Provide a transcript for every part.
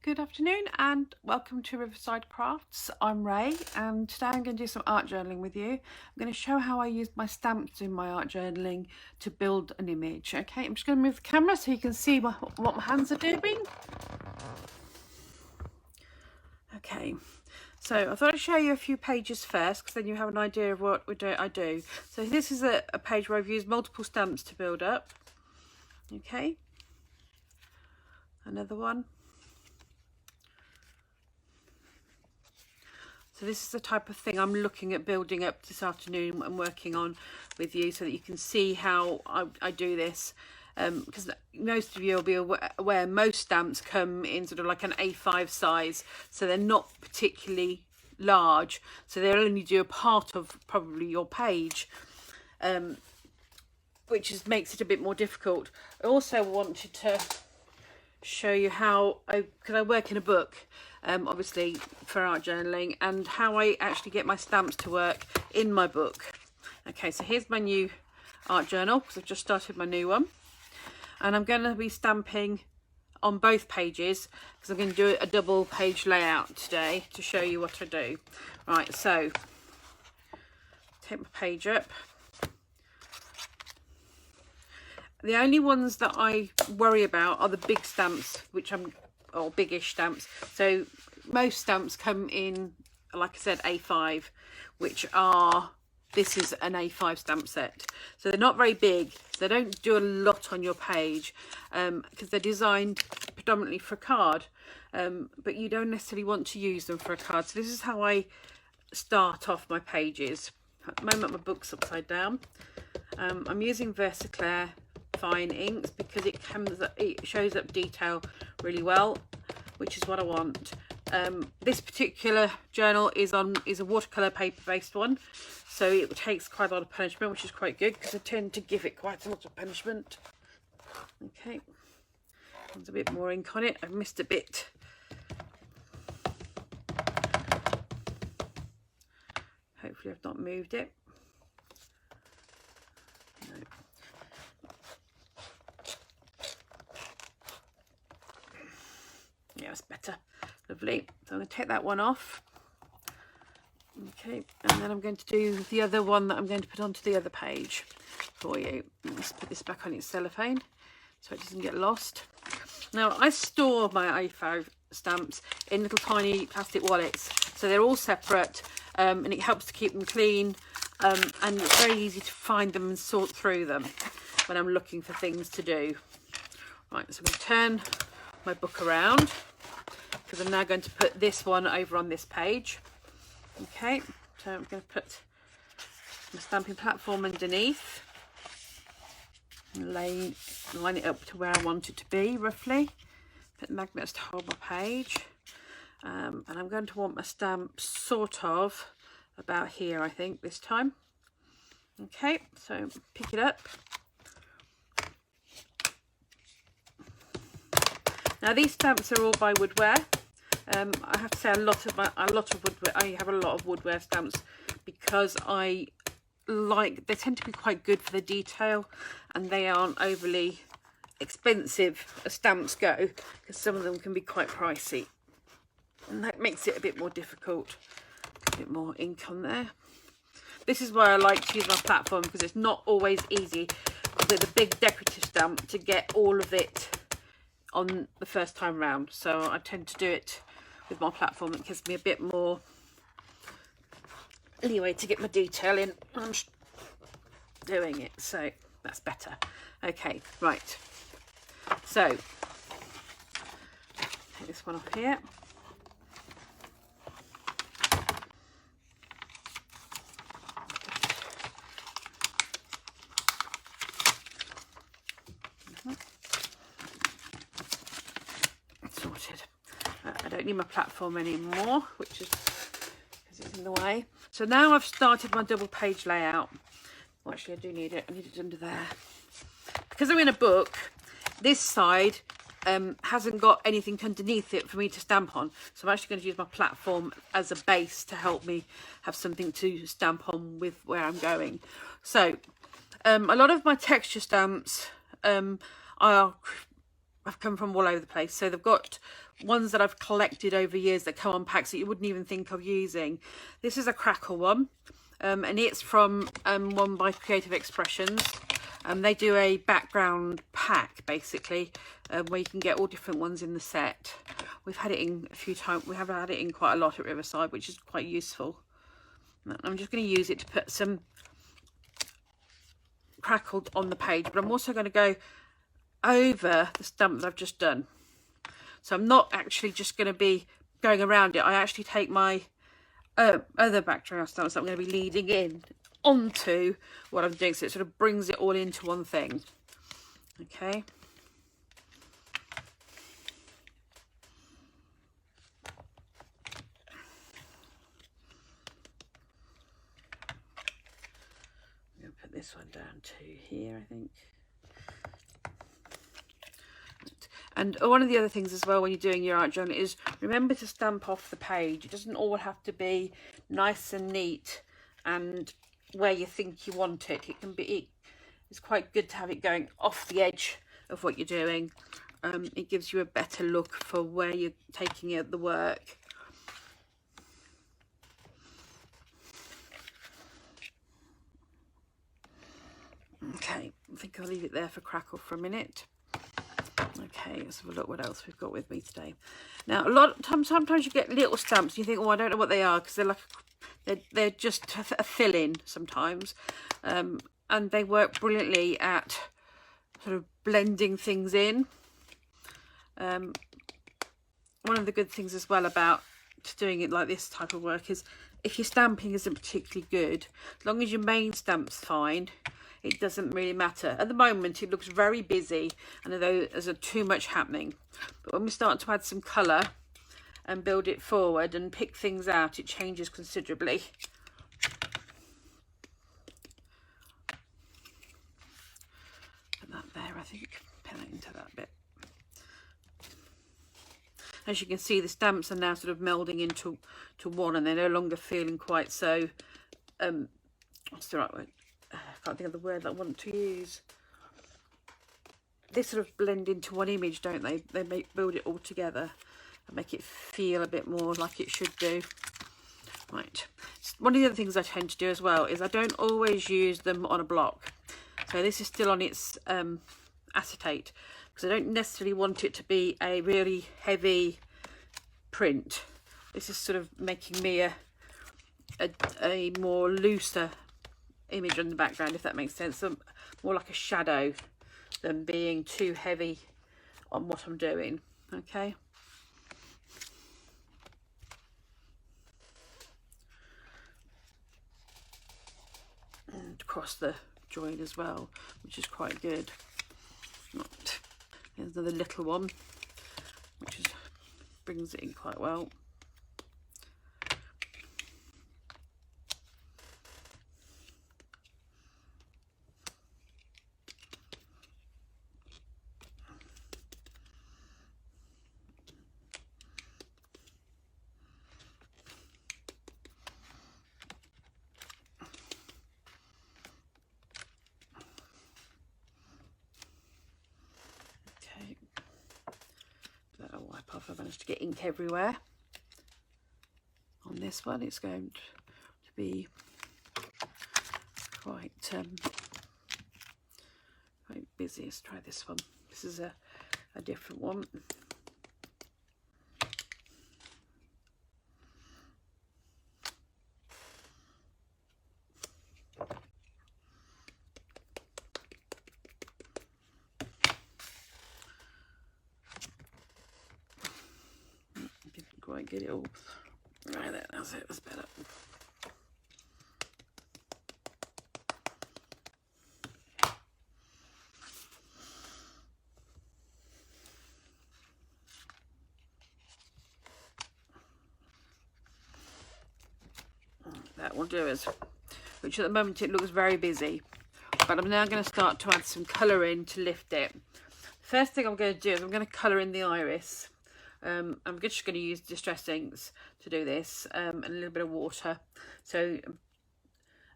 Good afternoon and welcome to Riverside Crafts. I'm Ray and today I'm going to do some art journaling with you. I'm going to show how I use my stamps in my art journaling to build an image. Okay, I'm just going to move the camera so you can see what my hands are doing. Okay, so I thought I'd show you a few pages first because then you have an idea of what I do. So this is a page where I've used multiple stamps to build up. Okay, another one. So this is the type of thing I'm looking at building up this afternoon and working on with you so that you can see how I do this. Because most of you will be aware most stamps come in sort of like an A5 size, so they're not particularly large, so they'll only do a part of probably your page, which makes it a bit more difficult. I also wanted to show you how because I work in a book, obviously for art journaling, and how I actually get my stamps to work in my book. Okay, so here's my new art journal because I've just started my new one, and I'm going to be stamping on both pages because I'm going to do a double page layout today to show you what I do. Right, so take my page up. The only ones that I worry about are the big stamps, or biggish stamps. So most stamps come in, like I said, A5, this is an A5 stamp set. So they're not very big. They don't do a lot on your page because they're designed predominantly for a card, but you don't necessarily want to use them for a card. So this is how I start off my pages. At the moment my book's upside down. I'm using Riverside fine inks because it shows up detail really well, which is what I want. This particular journal is a watercolor paper based one, so it takes quite a lot of punishment, which is quite good because I tend to give it quite a lot of punishment. Okay, there's a bit more ink on it. I've missed a bit. Hopefully I've not moved it. No. Yeah, it's better. Lovely. So I'm going to take that one off. Okay, and then I'm going to do the other one that I'm going to put onto the other page for you. Let's put this back on its cellophane so it doesn't get lost. Now, I store my A5 stamps in little tiny plastic wallets, so they're all separate, and it helps to keep them clean, and it's very easy to find them and sort through them when I'm looking for things to do. Right, so I'm going to turn my book around because I'm now going to put this one over on this page. Okay, so I'm going to put my stamping platform underneath and line it up to where I want it to be roughly. Put magnets to hold my page, and I'm going to want my stamp sort of about here, I think, this time. Okay, so pick it up. Now these stamps are all by Woodware. I have to say I have a lot of Woodware stamps because they tend to be quite good for the detail, and they aren't overly expensive as stamps go, because some of them can be quite pricey, and that makes it a bit more difficult. A bit more ink on there. This is why I like to use my platform, because it's not always easy with a big decorative stamp to get all of it on the first time round, so I tend to do it with my platform. It gives me a bit more leeway to get my detail in when I'm doing it, so that's better. Okay, right, so take this one off here. Sorted. I don't need my platform anymore, which is because it's in the way. So now I've started my double page layout. Well, actually I do need it. I need it under there. Because I'm in a book, this side hasn't got anything underneath it for me to stamp on. So I'm actually going to use my platform as a base to help me have something to stamp on with where I'm going. So a lot of my texture stamps are have come from all over the place. So they've got ones that I've collected over years that come on packs that you wouldn't even think of using. This is a crackle one, and it's from one by Creative Expressions. They do a background pack basically, where you can get all different ones in the set. We've had it in a few times. We have had it in quite a lot at Riverside, which is quite useful. I'm just going to use it to put some crackled on the page, but I'm also going to go over the stamp that I've just done. So I'm not actually just going to be going around it. I actually take my other background stamps that I'm going to be leading in onto what I'm doing, so it sort of brings it all into one thing. Okay. I'm going to put this one down to here, I think. And one of the other things as well when you're doing your art journal is remember to stamp off the page. It doesn't all have to be nice and neat and where you think you want it. It can be, it's quite good to have it going off the edge of what you're doing. It gives you a better look for where you're taking it, the work. Okay, I think I'll leave it there for crackle for a minute. Okay, let's have a look what else we've got with me today. Now, a lot of times, sometimes you get little stamps and you think, oh, I don't know what they are, because they're like, they're just a fill-in sometimes. And they work brilliantly at sort of blending things in. One of the good things as well about doing it like this type of work is if your stamping isn't particularly good, as long as your main stamp's fine, it doesn't really matter. At the moment, it looks very busy, and although there's too much happening. But when we start to add some colour and build it forward and pick things out, it changes considerably. Put that there, I think. Pin it into that bit. As you can see, the stamps are now sort of melding into one, and they're no longer feeling quite so, what's the right word? I can't think of the word that I want to use. They sort of blend into one image, don't they? They build it all together and make it feel a bit more like it should do. Right. One of the other things I tend to do as well is I don't always use them on a block. So this is still on its acetate, because I don't necessarily want it to be a really heavy print. This is sort of making me a more looser image on the background, if that makes sense. So more like a shadow than being too heavy on what I'm doing. Okay. And across the join as well, which is quite good. Right. Here's another little one, which brings it in quite well. Off. I managed to get ink everywhere. On this one, it's going to be quite busy. Let's try this one. This is a different one. Quite get it all right there. That's it. That's better. That will do us. Which at the moment it looks very busy, but I'm now going to start to add some colour in to lift it. First thing I'm going to do is I'm going to colour in the iris. I'm just going to use distress inks to do this, and a little bit of water. So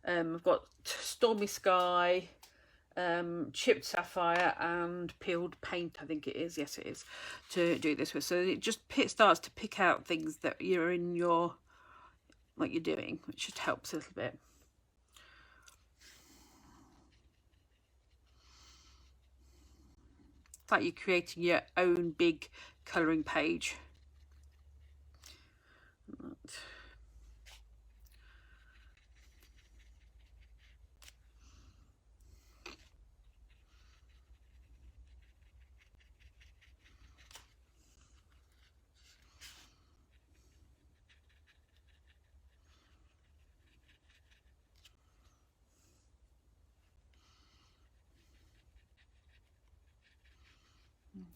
I've got Stormy Sky, chipped sapphire and peeled paint, I think it is. Yes, it is, to do this with. So it just starts to pick out things that you're in your, what you're doing, which just helps a little bit. It's like you're creating your own big colouring page.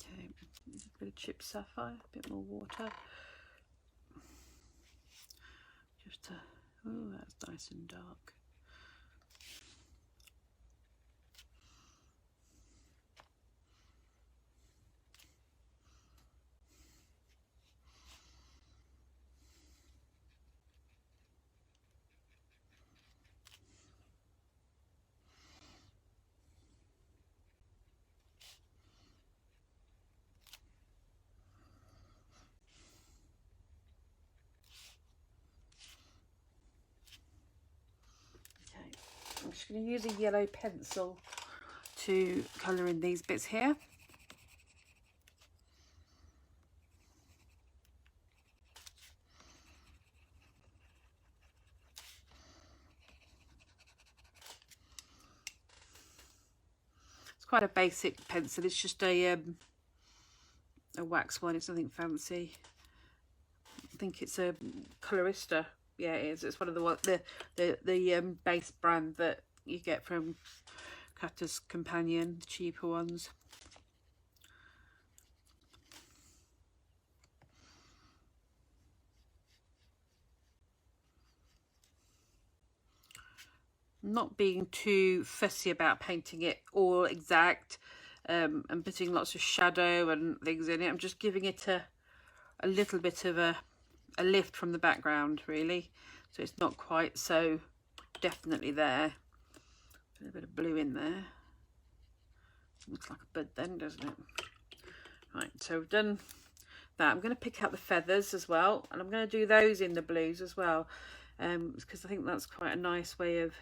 Okay, a bit of chipped sapphire, a bit more water. Just to, oh, that's nice and dark. I'm just going to use a yellow pencil to colour in these bits here. It's quite a basic pencil. It's just a wax one. It's nothing fancy. I think it's a Colorista. Yeah, it is. It's one of the base brand that you get from Cutter's Companion, the cheaper ones. Not being too fussy about painting it all exact, and putting lots of shadow and things in it. I'm just giving it a little bit of a lift from the background, really, so it's not quite so definitely there. A bit of blue in there. Looks like a bud then, doesn't it? Right, so we've done that. I'm going to pick out the feathers as well, and I'm going to do those in the blues as well, because I think that's quite a nice way of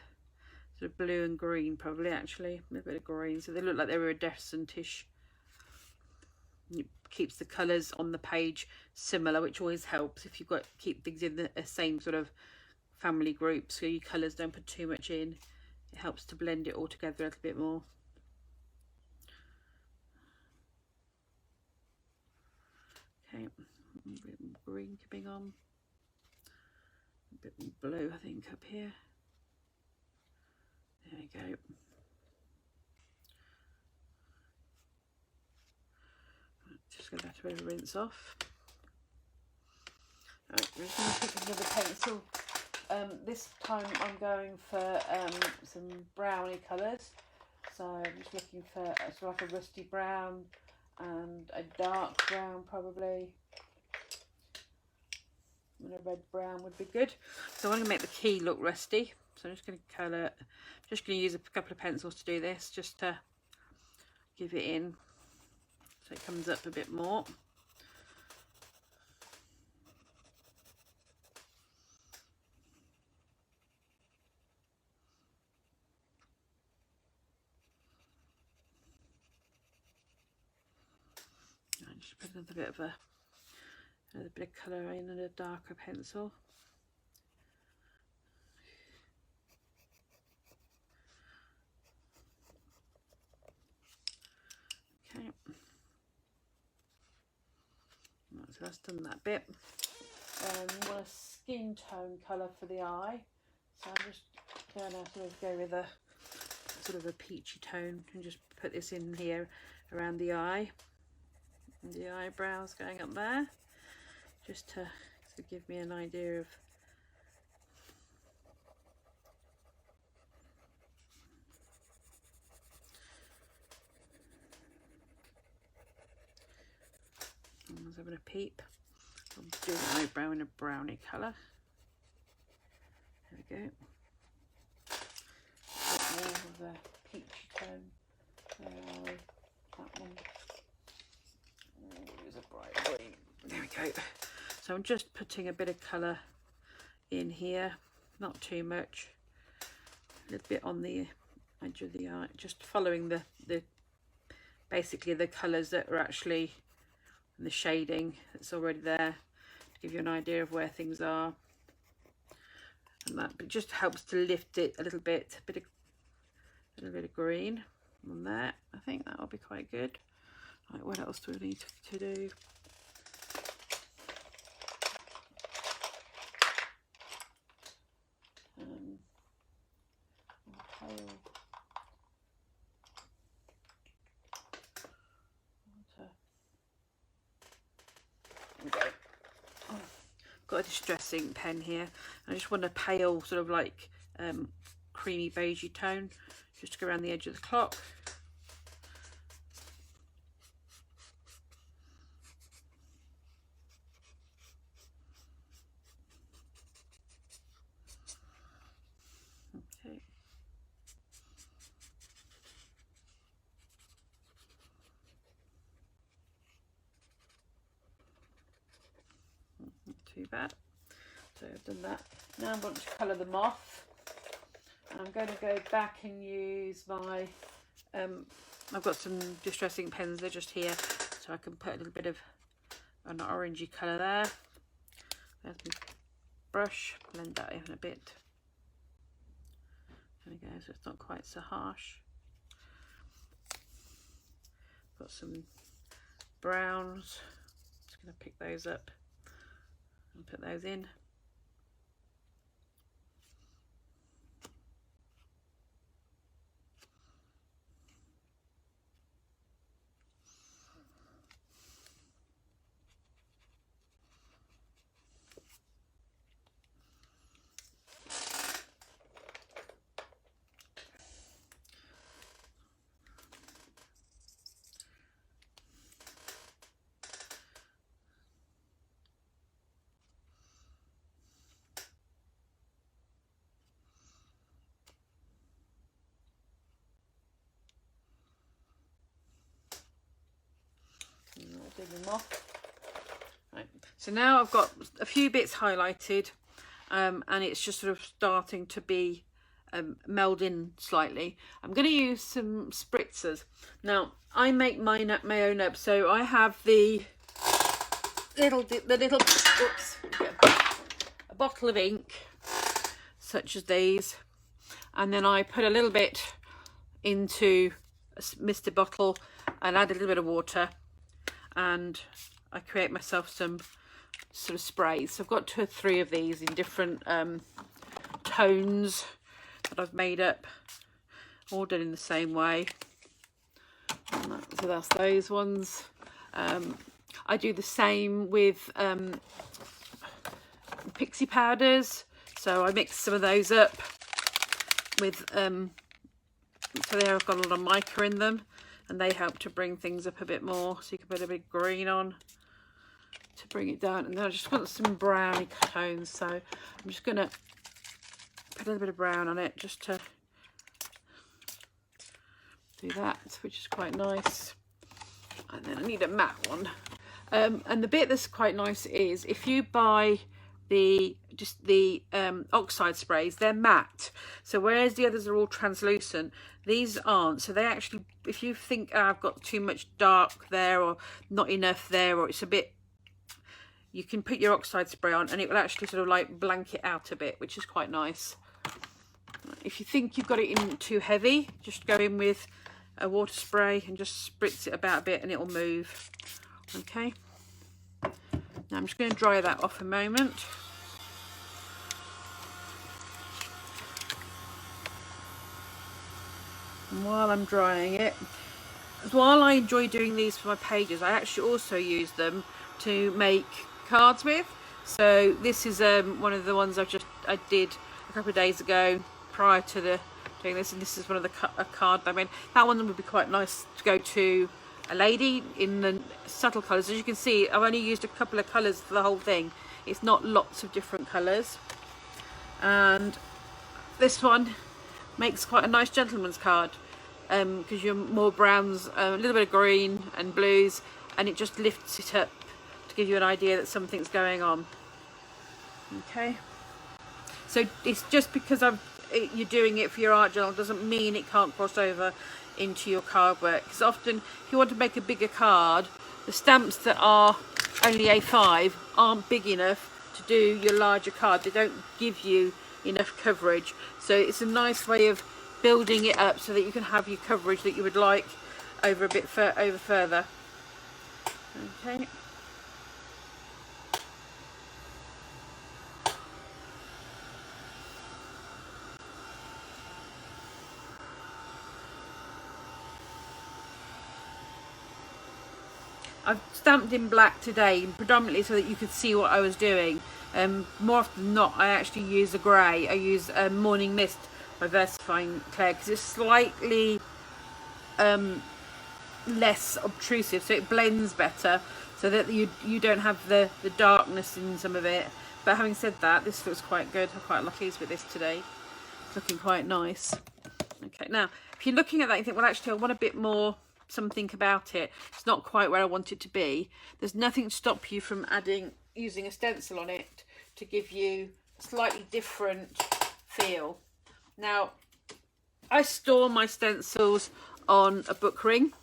sort of blue and green, probably, actually a bit of green, so they look like they were iridescent-ish. It keeps the colours on the page similar, which always helps if you've got keep things in the same sort of family group, so your colours don't put too much in. It helps to blend it all together a little bit more. Okay, a bit more green coming on, a bit more blue, I think, up here. There you go. Just going to have to rinse off. Right, I'm just going to pick another pencil. This time I'm going for some browny colours. So I'm just looking for sort of like a rusty brown and a dark brown, probably. And a red brown would be good. So I want to make the key look rusty. So I'm just going to colour. Just going to use a couple of pencils to do this, just to give it in, so it comes up a bit more. And just put another bit of colour in and a darker pencil. Okay. Right, so that's done that bit. You want a skin tone colour for the eye, so I'm just going to sort of go with a sort of a peachy tone and just put this in here around the eye, and the eyebrows going up there, just to give me an idea of I was having a peep. I'm doing an eyebrow in a browny colour. There we go. A bit more of peachy tone. That one. There's a bright green. There we go. So I'm just putting a bit of colour in here, not too much. A little bit on the edge of the eye, just following the basically the colours that are actually in the shading that's already there, to give you an idea of where things are. And that, but it just helps to lift it a little bit. A little bit of green on there. I think that will be quite good. Right, what else do we need to do? Pale. Got a distressing pen here. I just want a pale sort of like creamy beigey tone, just to go around the edge of the clock. Okay. Not too bad. So I've done that. Now I'm going to colour the moth. I'm going to go back and use my, I've got some distressing pens, they're just here, so I can put a little bit of an orangey colour there. There's my brush, blend that in a bit. There we go, so it's not quite so harsh. Got some browns, just going to pick those up and put those in. Right. So now I've got a few bits highlighted, and it's just sort of starting to be meld in slightly. I'm going to use some spritzers. Now I make my own up, so I have the little oops, a bottle of ink such as these, and then I put a little bit into a Mr. bottle and add a little bit of water, and I create myself some sort of sprays. So I've got 2 or 3 of these in different tones that I've made up, all done in the same way. So that's those ones. I do the same with pixie powders, so I mix some of those up with so there I've got a lot of mica in them, and they help to bring things up a bit more. So you can put a bit of green on to bring it down, and then I just want some browny tones, so I'm just going to put a little bit of brown on it just to do that, which is quite nice. And then I need a matte one, and the bit that's quite nice is if you buy the oxide sprays, they're matte, so whereas the others are all translucent, these aren't. So they actually, if you think, oh, I've got too much dark there or not enough there, or it's a bit, you can put your oxide spray on and it will actually sort of like blank it out a bit, which is quite nice. If you think you've got it in too heavy, just go in with a water spray and just spritz it about a bit and it will move. Okay, now I'm just going to dry that off a moment. And while I'm drying it, while I enjoy doing these for my pages, I actually also use them to make cards with. So this is one of the ones I did a couple of days ago prior to doing this, and this is one of the card I made. That one would be quite nice to go to a lady in the subtle colours. As you can see, I've only used a couple of colours for the whole thing. It's not lots of different colours. And this one makes quite a nice gentleman's card. because you're more browns, a little bit of green and blues, and it just lifts it up to give you an idea that something's going on. Okay, so it's just because you're doing it for your art journal doesn't mean it can't cross over into your card work, because often if you want to make a bigger card, the stamps that are only A5 aren't big enough to do your larger card. They don't give you enough coverage, so it's a nice way of building it up so that you can have your coverage that you would like over a bit further. Okay. I've stamped in black today, predominantly so that you could see what I was doing. More often than not, I actually use a grey. I use Morning Mist by Versifying Clay because it's slightly less obtrusive, so it blends better, so that you don't have the darkness in some of it. But having said that, this looks quite good. I'm quite lucky with this today. It's looking quite nice. Okay, now if you're looking at that, you think, well, actually, I want a bit more something about it. It's not quite where I want it to be. There's nothing to stop you from using a stencil on it to give you a slightly different feel. Now, I store my stencils on a book ring,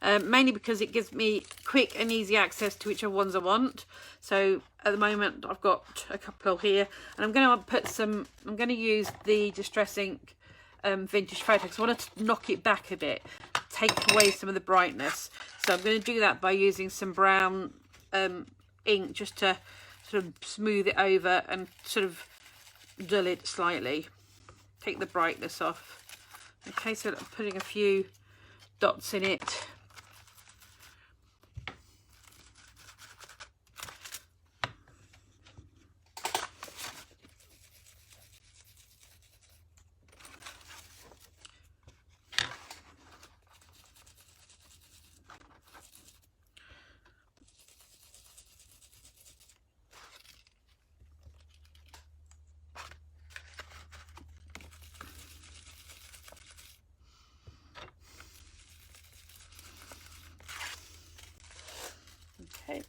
mainly because it gives me quick and easy access to whichever ones I want. So at the moment I've got a couple here, and I'm going to use the Distress Ink vintage photo because I want to knock it back a bit, take away some of the brightness. So I'm going to do that by using some brown ink just to sort of smooth it over and sort of dull it slightly, take the brightness off. Okay, so I'm putting a few dots in it. Okay.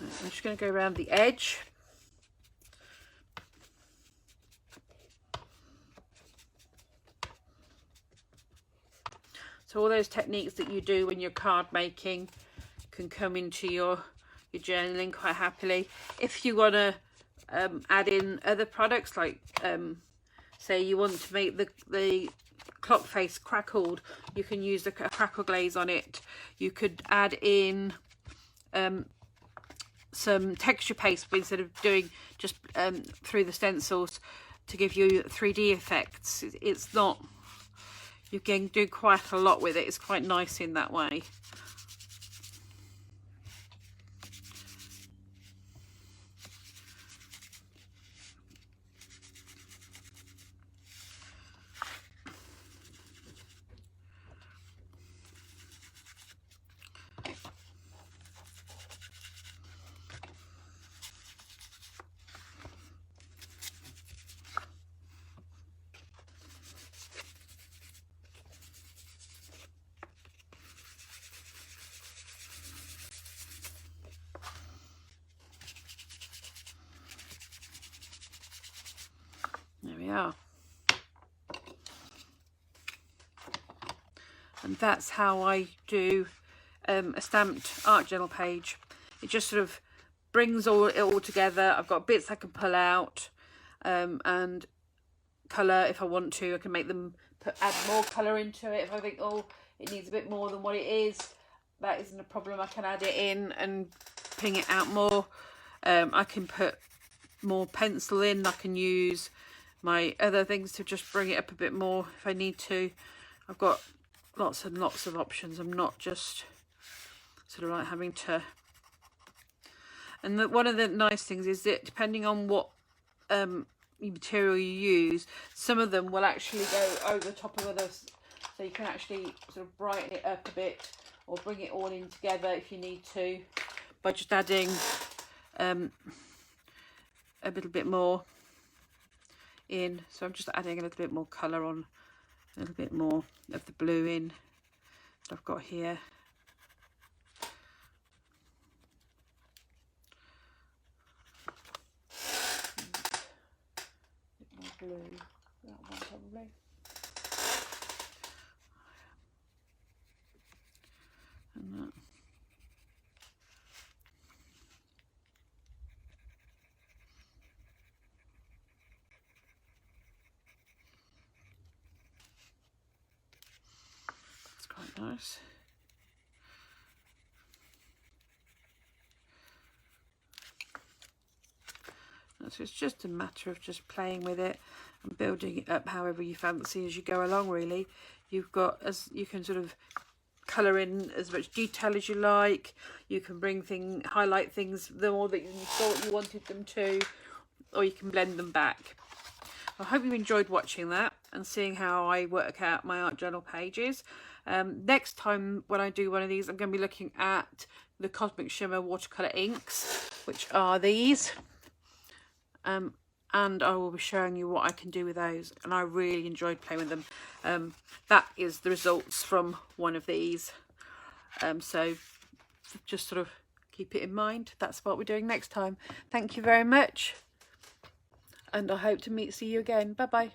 I'm just going to go around the edge. So all those techniques that you do when you're card making can come into your journaling quite happily. If you want to add in other products, like say you want to make the clock face crackled, you can use a crackle glaze on it. You could add in some texture paste instead of doing just through the stencils to give you 3D effects. It's not, you can do quite a lot with it. It's quite nice in that way. There we are. And that's how I do a stamped art journal page. It just sort of brings it all together. I've got bits I can pull out and colour if I want to. I can make them add more colour into it if I think, oh, it needs a bit more than what it is. That isn't a problem. I can add it in and bring it out more. I can put more pencil in. I can use my other things to just bring it up a bit more if I need to. I've got lots and lots of options. I'm not just sort of like having to. And one of the nice things is that depending on what material you use, some of them will actually go over the top of others, so you can actually sort of brighten it up a bit or bring it all in together if you need to by just adding a little bit more. in. So I'm just adding a little bit more colour on, a little bit more of the blue in that I've got here. A bit more blue, that one probably. And that. That's quite nice. So it's just a matter of just playing with it and building it up however you fancy as you go along, really. You've got, as you can sort of colour in as much detail as you like. You can highlight things the more that you thought you wanted them to, or you can blend them back. I hope you enjoyed watching that and seeing how I work out my art journal pages. Next time when I do one of these, I'm going to be looking at the Cosmic Shimmer watercolour inks, which are these. And I will be showing you what I can do with those, and I really enjoyed playing with them. That is the results from one of these, so just sort of keep it in mind. That's what we're doing next time. Thank you very much, and I hope to see you again. Bye bye.